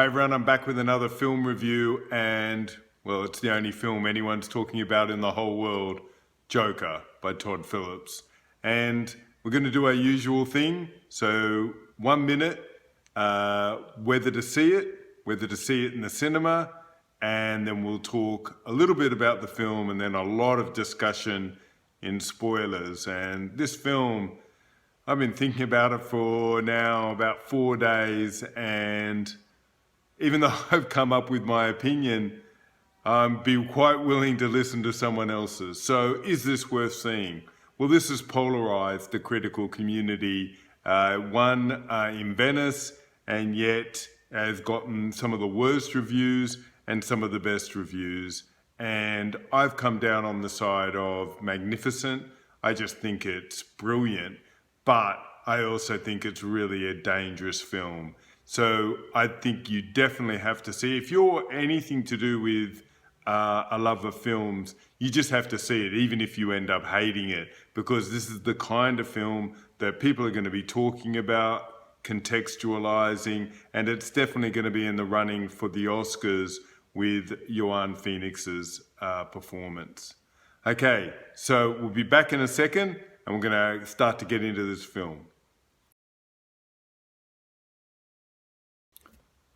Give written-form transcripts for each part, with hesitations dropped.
Hi everyone, I'm back with another film review and, well, it's the only film anyone's talking about in the whole world, Joker by Todd Phillips. And we're going to do our usual thing, so 1 minute, whether to see it in the cinema, and then we'll talk a little bit about the film and then a lot of discussion in spoilers. And this film, I've been thinking about it for now about 4 days, and even though I've come up with my opinion, be quite willing to listen to someone else's. So is this worth seeing? Well, this has polarized the critical community. Won in Venice, and yet has gotten some of the worst reviews and some of the best reviews. And I've come down on the side of magnificent. I just think it's brilliant, but I also think it's really a dangerous film. So I think you definitely have to see. If you're anything to do with a love of films, you just have to see it, even if you end up hating it, because this is the kind of film that people are going to be talking about, contextualizing, and it's definitely going to be in the running for the Oscars with Joaquin Phoenix's performance. Okay, so we'll be back in a second, and we're going to start to get into this film.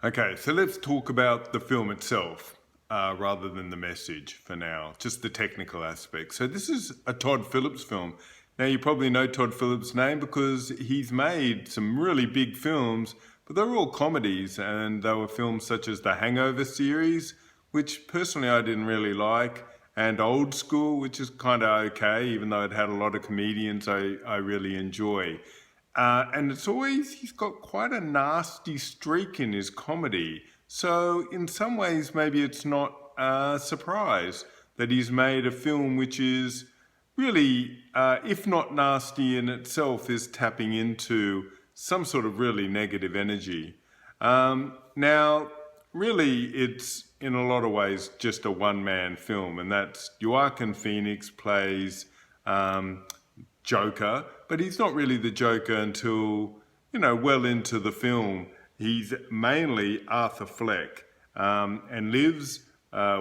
Okay, so let's talk about the film itself rather than the message for now, just the technical aspects. So this is a Todd Phillips film. Now you probably know Todd Phillips' name because he's made some really big films, but they're all comedies, and they were films such as the Hangover series, which personally I didn't really like, and Old School, which is kind of okay, even though it had a lot of comedians I really enjoy. And it's always, he's got quite a nasty streak in his comedy. So in some ways, maybe it's not a surprise that he's made a film which is really, if not nasty in itself, is tapping into some sort of really negative energy. Now, really, it's in a lot of ways just a one-man film, and that's Joaquin Phoenix plays Joker, but he's not really the Joker until, well into the film. He's mainly Arthur Fleck, and lives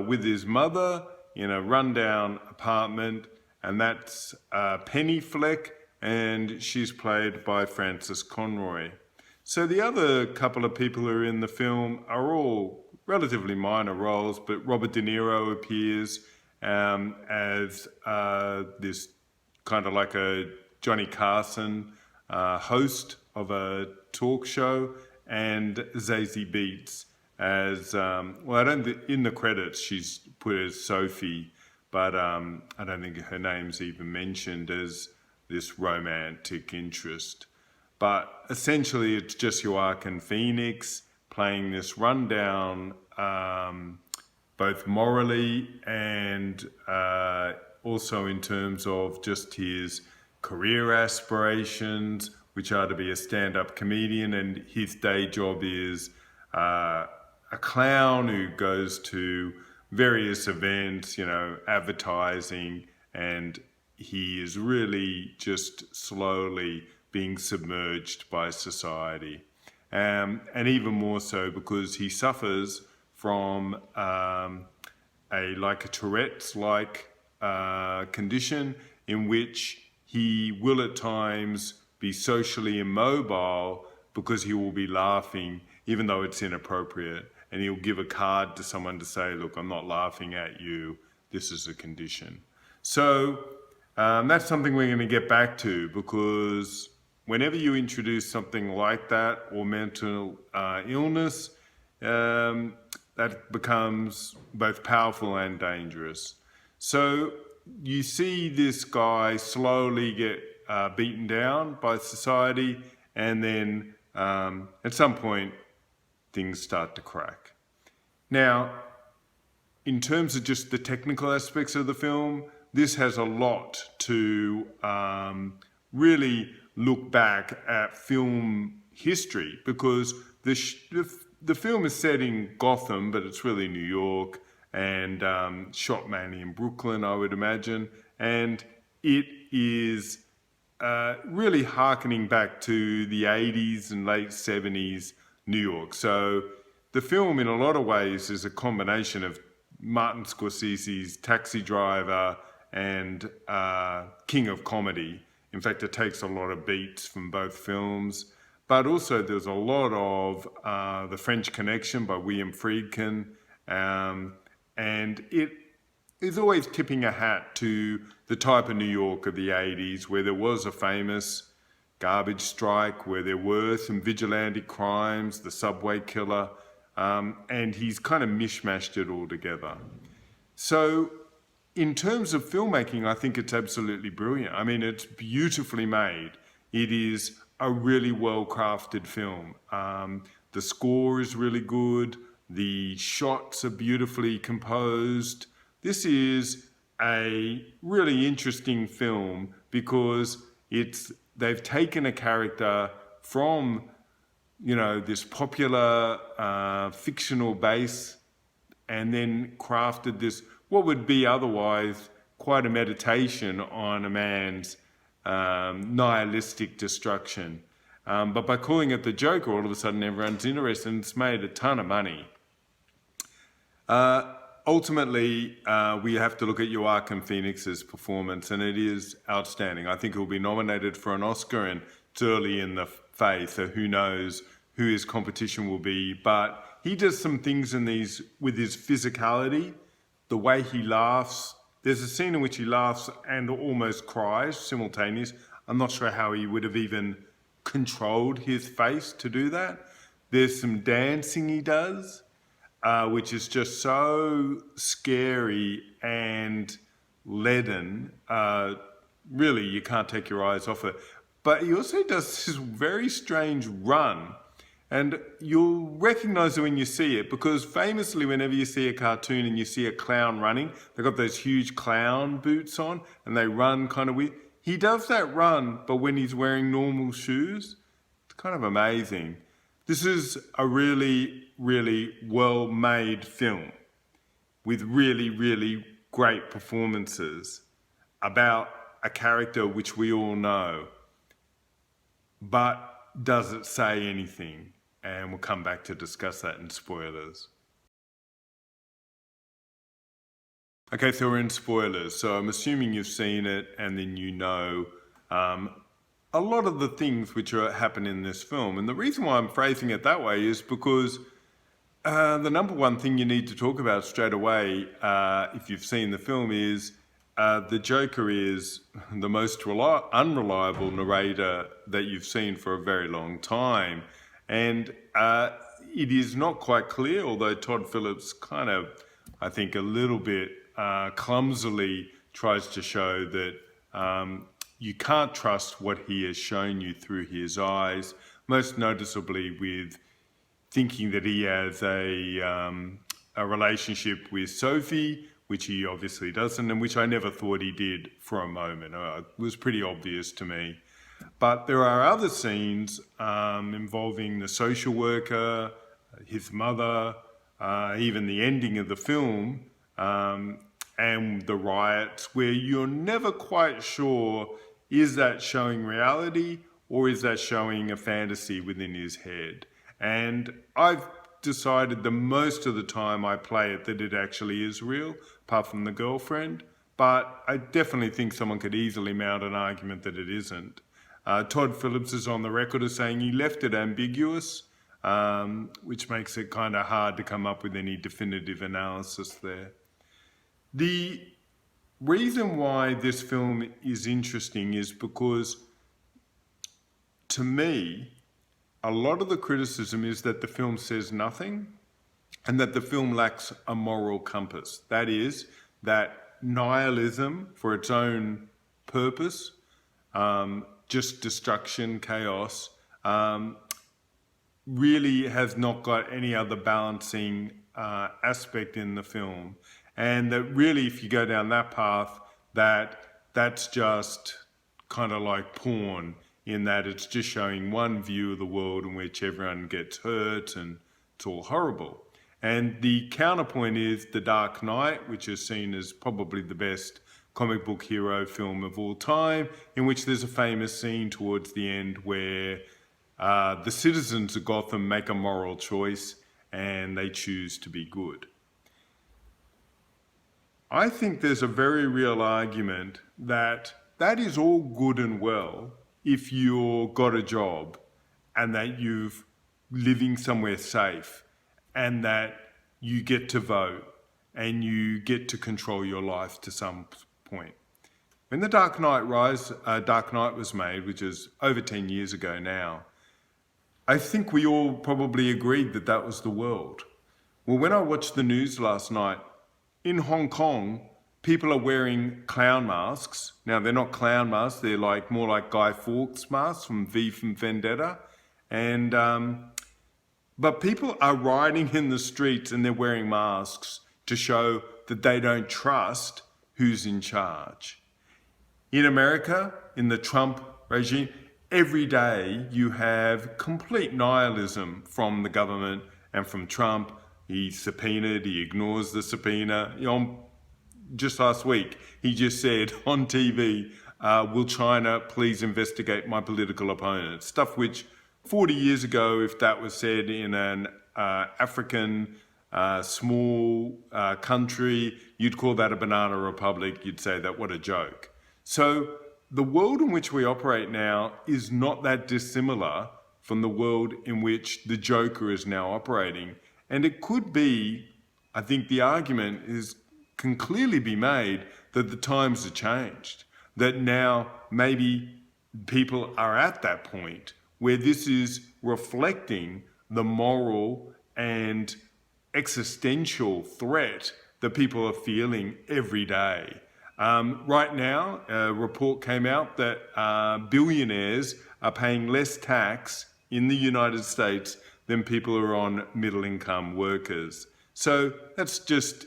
with his mother in a rundown apartment, and that's Penny Fleck, and she's played by Frances Conroy. So the other couple of people who are in the film are all relatively minor roles, but Robert De Niro appears as this kind of like a Johnny Carson host of a talk show, and Zazie Beetz as, in the credits she's put as Sophie, but I don't think her name's even mentioned as this romantic interest. But essentially it's just Joaquin Phoenix playing this rundown, both morally and also in terms of just his career aspirations, which are to be a stand-up comedian, and his day job is a clown who goes to various events, advertising, and he is really just slowly being submerged by society. And even more so because he suffers from a Tourette's-like condition in which he will at times be socially immobile because he will be laughing even though it's inappropriate, and he'll give a card to someone to say, look, I'm not laughing at you, this is a condition. So that's something we're going to get back to, because whenever you introduce something like that, or mental illness, that becomes both powerful and dangerous. So you see this guy slowly get beaten down by society, and then at some point things start to crack. Now, in terms of just the technical aspects of the film, this has a lot to really look back at film history, because the film is set in Gotham, but it's really New York, and shot mainly in Brooklyn, I would imagine, and it is really hearkening back to the 80s and late 70s New York. So the film in a lot of ways is a combination of Martin Scorsese's Taxi Driver and King of Comedy. In fact, it takes a lot of beats from both films, but also there's a lot of The French Connection by William Friedkin, and it is always tipping a hat to the type of New York of the 80s, where there was a famous garbage strike, where there were some vigilante crimes, the subway killer, and he's kind of mishmashed it all together. So in terms of filmmaking, I think it's absolutely brilliant. I mean, it's beautifully made. It is a really well-crafted film. The score is really good. The shots are beautifully composed. This is a really interesting film because they've taken a character from, this popular fictional base and then crafted this, what would be otherwise quite a meditation on a man's nihilistic destruction. But by calling it the Joker, all of a sudden everyone's interested, and it's made a ton of money. Ultimately, we have to look at Joaquin Phoenix's performance, and it is outstanding. I think he'll be nominated for an Oscar, and it's early in the phase, so who knows who his competition will be. But he does some things in these with his physicality, the way he laughs. There's a scene in which he laughs and almost cries simultaneously. I'm not sure how he would have even controlled his face to do that. There's some dancing he does, which is just so scary and leaden. Really, you can't take your eyes off it. But he also does this very strange run. And you'll recognize it when you see it, because famously, whenever you see a cartoon and you see a clown running, they've got those huge clown boots on and they run kind of weird. He does that run, but when he's wearing normal shoes, it's kind of amazing. This is a really, really well-made film with really, really great performances about a character which we all know. But does it say anything? And we'll come back to discuss that in spoilers. Okay, so we're in spoilers. So I'm assuming you've seen it and then you know a lot of the things which happen in this film. And the reason why I'm phrasing it that way is because the number one thing you need to talk about straight away, if you've seen the film, is the Joker is the most unreliable narrator that you've seen for a very long time. And it is not quite clear, although Todd Phillips kind of, I think, a little bit clumsily tries to show that you can't trust what he has shown you through his eyes, most noticeably with thinking that he has a relationship with Sophie, which he obviously doesn't, and which I never thought he did for a moment. It was pretty obvious to me. But there are other scenes involving the social worker, his mother, even the ending of the film, and the riots, where you're never quite sure, is that showing reality or is that showing a fantasy within his head? And I've decided the most of the time I play it that it actually is real, apart from the girlfriend. But I definitely think someone could easily mount an argument that it isn't. Todd Phillips is on the record as saying he left it ambiguous, which makes it kind of hard to come up with any definitive analysis there. The reason why this film is interesting is because, to me, a lot of the criticism is that the film says nothing and that the film lacks a moral compass. That is, that nihilism for its own purpose, just destruction, chaos, really has not got any other balancing aspect in the film. And that really, if you go down that path, that's just kind of like porn, in that it's just showing one view of the world in which everyone gets hurt and it's all horrible. And the counterpoint is The Dark Knight, which is seen as probably the best comic book hero film of all time, in which there's a famous scene towards the end where the citizens of Gotham make a moral choice, and they choose to be good. I think there's a very real argument that that is all good and well if you've got a job and that you're living somewhere safe and that you get to vote and you get to control your life to some point. When The Dark Knight was made, which is over 10 years ago now, I think we all probably agreed that that was the world. Well, when I watched the news last night, in Hong Kong, people are wearing clown masks. Now, they're not clown masks, they're more like Guy Fawkes masks from V for Vendetta. But people are riding in the streets and they're wearing masks to show that they don't trust who's in charge. In America, in the Trump regime, every day you have complete nihilism from the government and from Trump. He's subpoenaed, he ignores the subpoena. Just last week, he just said on TV, will China please investigate my political opponents? Stuff which 40 years ago, if that was said in an African small country, you'd call that a banana republic. You'd say that what a joke. So the world in which we operate now is not that dissimilar from the world in which the Joker is now operating. And it could be, I think the argument can clearly be made that the times have changed, that now maybe people are at that point where this is reflecting the moral and existential threat that people are feeling every day. Right now, a report came out that billionaires are paying less tax in the United States than people who are on middle-income workers. So that's just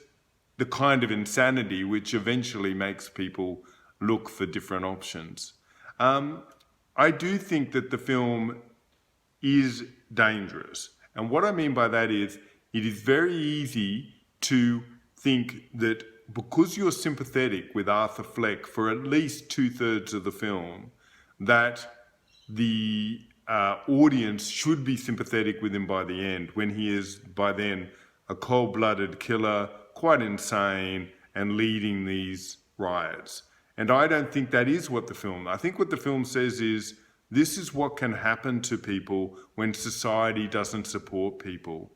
the kind of insanity which eventually makes people look for different options. I do think that the film is dangerous. And what I mean by that is it is very easy to think that because you're sympathetic with Arthur Fleck for at least 2/3 of the film, that the audience should be sympathetic with him by the end, when he is by then a cold-blooded killer, quite insane, and leading these riots. And I don't think that is what I think what the film says is, this is what can happen to people when society doesn't support people.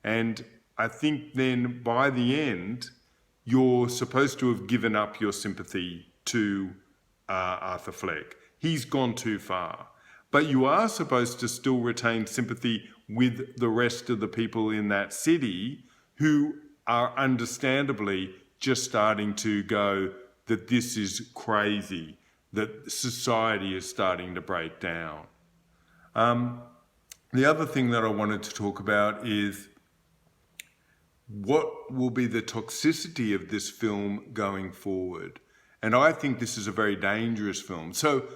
And I think then by the end, you're supposed to have given up your sympathy to Arthur Fleck. He's gone too far. But you are supposed to still retain sympathy with the rest of the people in that city who are understandably just starting to go that this is crazy, that society is starting to break down. The other thing that I wanted to talk about is what will be the toxicity of this film going forward. And I think this is a very dangerous film. So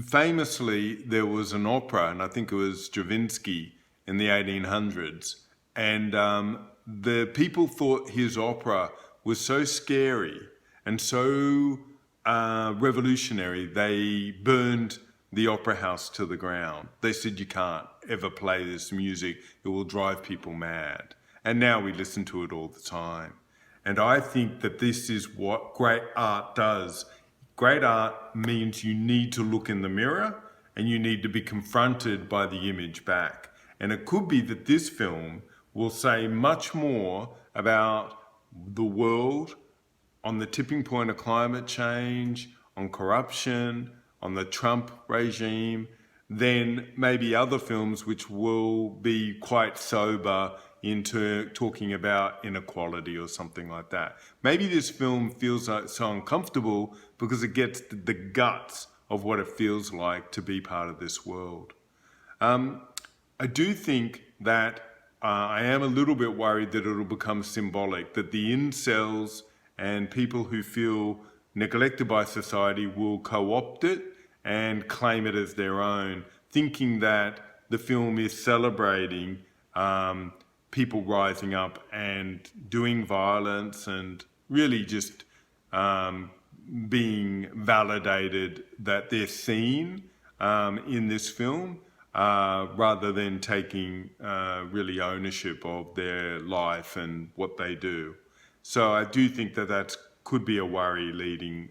famously, there was an opera, and I think it was Stravinsky in the 1800s, and the people thought his opera was so scary and so revolutionary, they burned the opera house to the ground. They said, you can't ever play this music, it will drive people mad. And now we listen to it all the time. And I think that this is what great art does. Great art means you need to look in the mirror and you need to be confronted by the image back. And it could be that this film will say much more about the world on the tipping point of climate change, on corruption, on the Trump regime, than maybe other films which will be quite sober into talking about inequality or something like that. Maybe this film feels so uncomfortable because it gets the guts of what it feels like to be part of this world. I do think that I am a little bit worried that it'll become symbolic, that the incels and people who feel neglected by society will co-opt it and claim it as their own, thinking that the film is celebrating people rising up and doing violence and really just being validated that they're seen in this film. rather than taking really ownership of their life and what they do. So I do think that could be a worry leading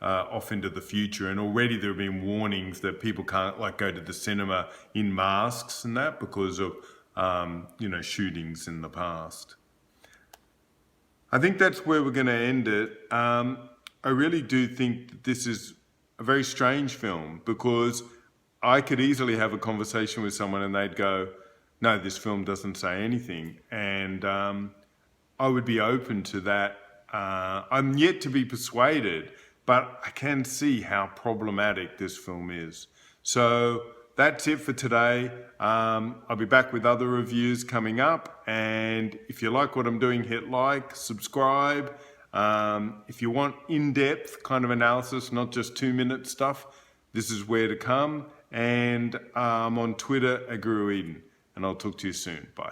off into the future. And already there have been warnings that people can't like go to the cinema in masks and that because of shootings in the past. I think that's where we're going to end it. I really do think that this is a very strange film because I could easily have a conversation with someone and they'd go, no, this film doesn't say anything. And I would be open to that. I'm yet to be persuaded, but I can see how problematic this film is. So that's it for today. I'll be back with other reviews coming up. And if you like what I'm doing, hit like, subscribe. If you want in-depth kind of analysis, not just 2-minute stuff, this is where to come. And I'm on Twitter at Guru Eden. And I'll talk to you soon. Bye.